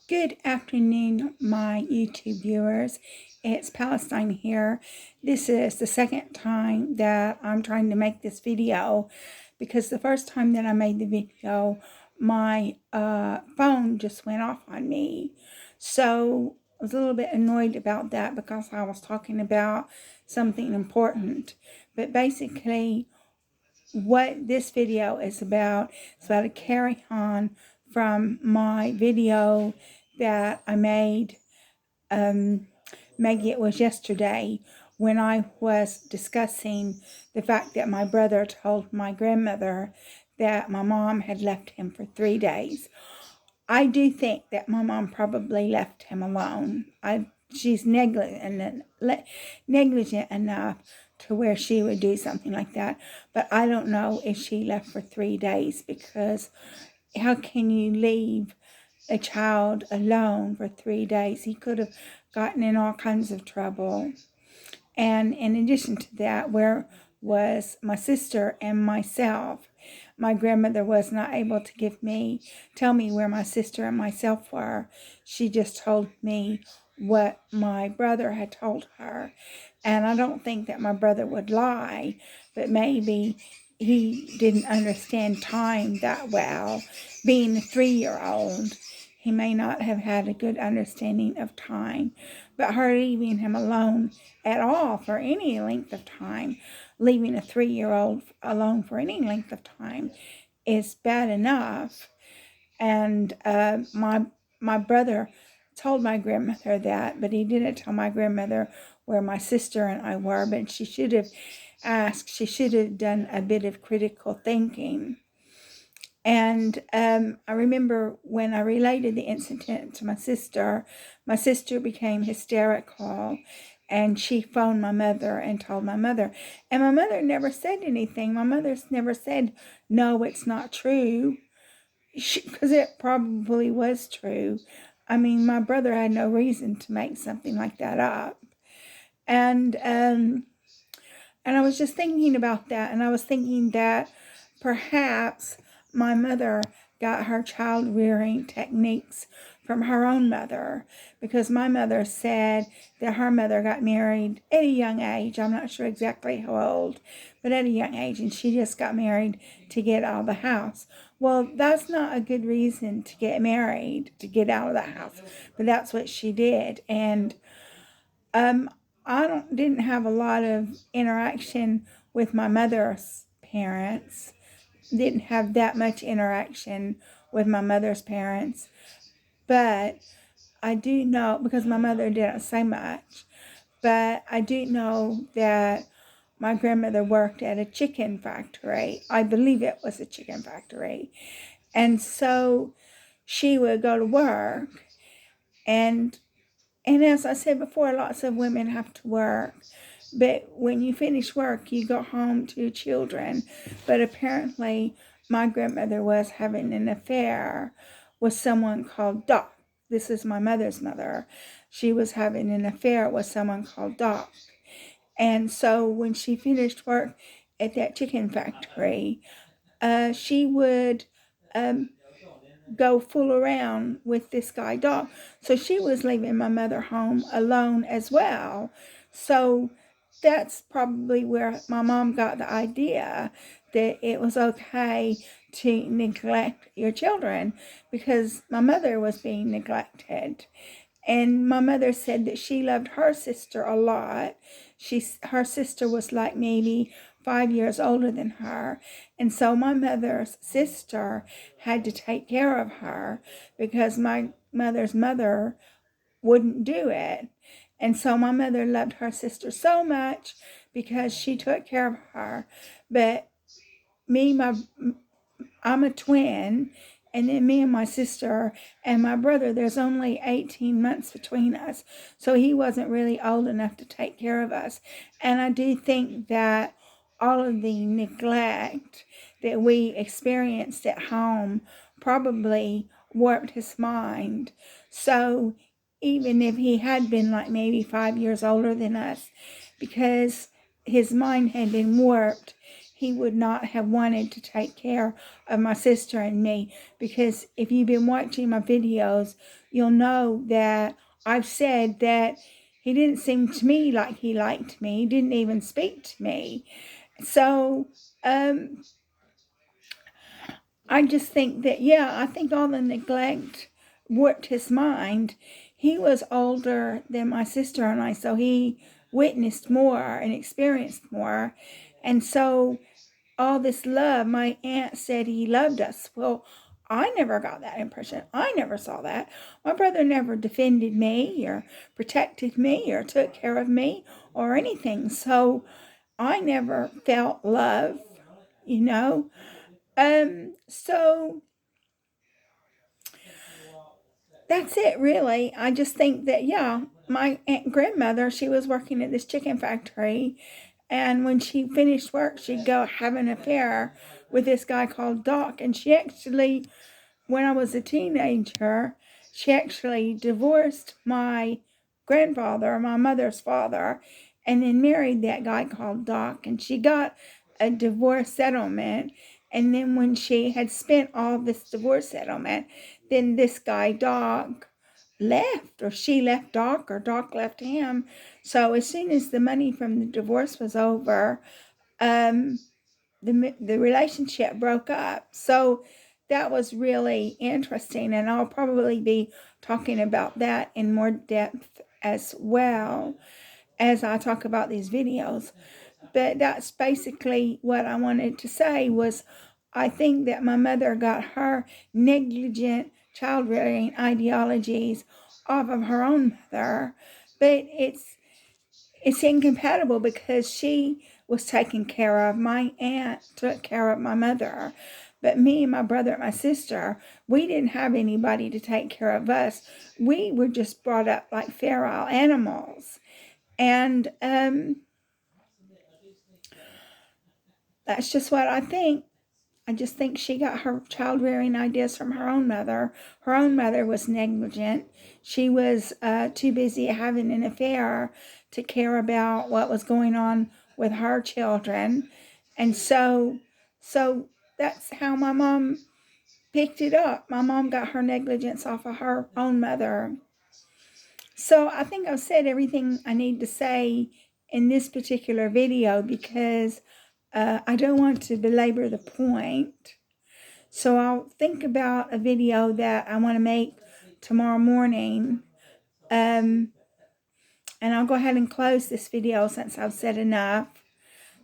Good afternoon, my YouTube viewers. It's Palestine here. This is the second time that I'm trying to make this video because the first time that I made the video, my phone just went off on me. So I was a little bit annoyed about that because I was talking about something important. But basically, what this video is about a carry on from my video that I made. Maybe it was yesterday when I was discussing the fact that my brother told my grandmother that my mom had left him for 3 days. I do think that my mom probably left him alone. She's negligent enough to where she would do something like that. But I don't know if she left for 3 days, because how can you leave a child alone for 3 days? He could have gotten in all kinds of trouble. And in addition to that, where was my sister and myself? My grandmother was not able to tell me where my sister and myself were. She just told me what my brother had told her. And I don't think that my brother would lie, but maybe he didn't understand time that well. Being a 3-year-old, he may not have had a good understanding of time. But her leaving him alone at all for any length of time, leaving a 3-year-old alone for any length of time, is bad enough. And my brother told my grandmother that, but he didn't tell my grandmother where my sister and I were. But she should have asked. She should have done a bit of critical thinking. And I remember when I related the incident to my sister became hysterical, and she phoned my mother and told my mother. And my mother never said anything. My mother's never said, no, it's not true, because it probably was true. I mean, my brother had no reason to make something like that up. And I was just thinking about that, and I was thinking that perhaps my mother got her child rearing techniques from her own mother, because my mother said that her mother got married at a young age. I'm not sure exactly how old, but at a young age, and she just got married to get out of the house. Well, that's not a good reason to get married, to get out of the house, but that's what she did. And I didn't have a lot of interaction with my mother's parents. Didn't have that much interaction with my mother's parents. But I do know, because my mother didn't say much, but I do know that my grandmother worked at a chicken factory. I believe it was a chicken factory. And so she would go to work, and as I said before, lots of women have to work. But when you finish work, you go home to your children. But apparently, my grandmother was having an affair with someone called Doc. This is my mother's mother. She was having an affair with someone called Doc. And so when she finished work at that chicken factory, she would go fool around with this guy Doc. So she was leaving my mother home alone as well. So that's probably where my mom got the idea that it was okay to neglect your children, because my mother was being neglected. And my mother said that she loved her sister a lot. Her sister was like maybe 5 years older than her. And so my mother's sister had to take care of her, because my mother's mother wouldn't do it. And so my mother loved her sister so much because she took care of her. But I'm a twin, and then me and my sister and my brother, there's only 18 months between us. So he wasn't really old enough to take care of us. And I do think that all of the neglect that we experienced at home probably warped his mind. So even if he had been like maybe 5 years older than us, because his mind had been warped, he would not have wanted to take care of my sister and me, because if you've been watching my videos, you'll know that I've said that he didn't seem to me like he liked me. He didn't even speak to me. So, I just think that, I think all the neglect warped his mind. He was older than my sister and I, so he witnessed more and experienced more. And so all this love, my aunt said he loved us. Well, I never got that impression. I never saw that. My brother never defended me or protected me or took care of me or anything. So I never felt love, you know. So that's it, really. I just think that, my grandmother, she was working at this chicken factory, and when she finished work, she'd go have an affair with this guy called Doc, and she actually, when I was a teenager, she actually divorced my grandfather, my mother's father, and then married that guy called Doc, and she got a divorce settlement. And then when she had spent all this divorce settlement, then this guy Doc left, or she left Doc, or Doc left him. So as soon as the money from the divorce was over, the relationship broke up. So that was really interesting, and I'll probably be talking about that in more depth as well as I talk about these videos. But that's basically what I wanted to say. Was I think that my mother got her negligent child rearing ideologies off of her own mother, but it's incompatible, because she was taken care of. My aunt took care of my mother, but me and my brother and my sister, we didn't have anybody to take care of us. We were just brought up like feral animals. And that's just what I think. I just think she got her child rearing ideas from her own mother. Her own mother was negligent. She was too busy having an affair to care about what was going on with her children. And so that's how my mom picked it up. My mom got her negligence off of her own mother. So I think I've said everything I need to say in this particular video, because I don't want to belabor the point. So I'll think about a video that I want to make tomorrow morning. And I'll go ahead and close this video since I've said enough.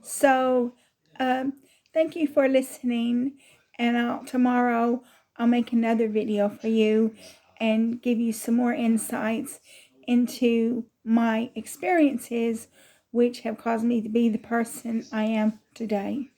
So thank you for listening. And tomorrow I'll make another video for you and give you some more insights into my experiences, which have caused me to be the person I am today.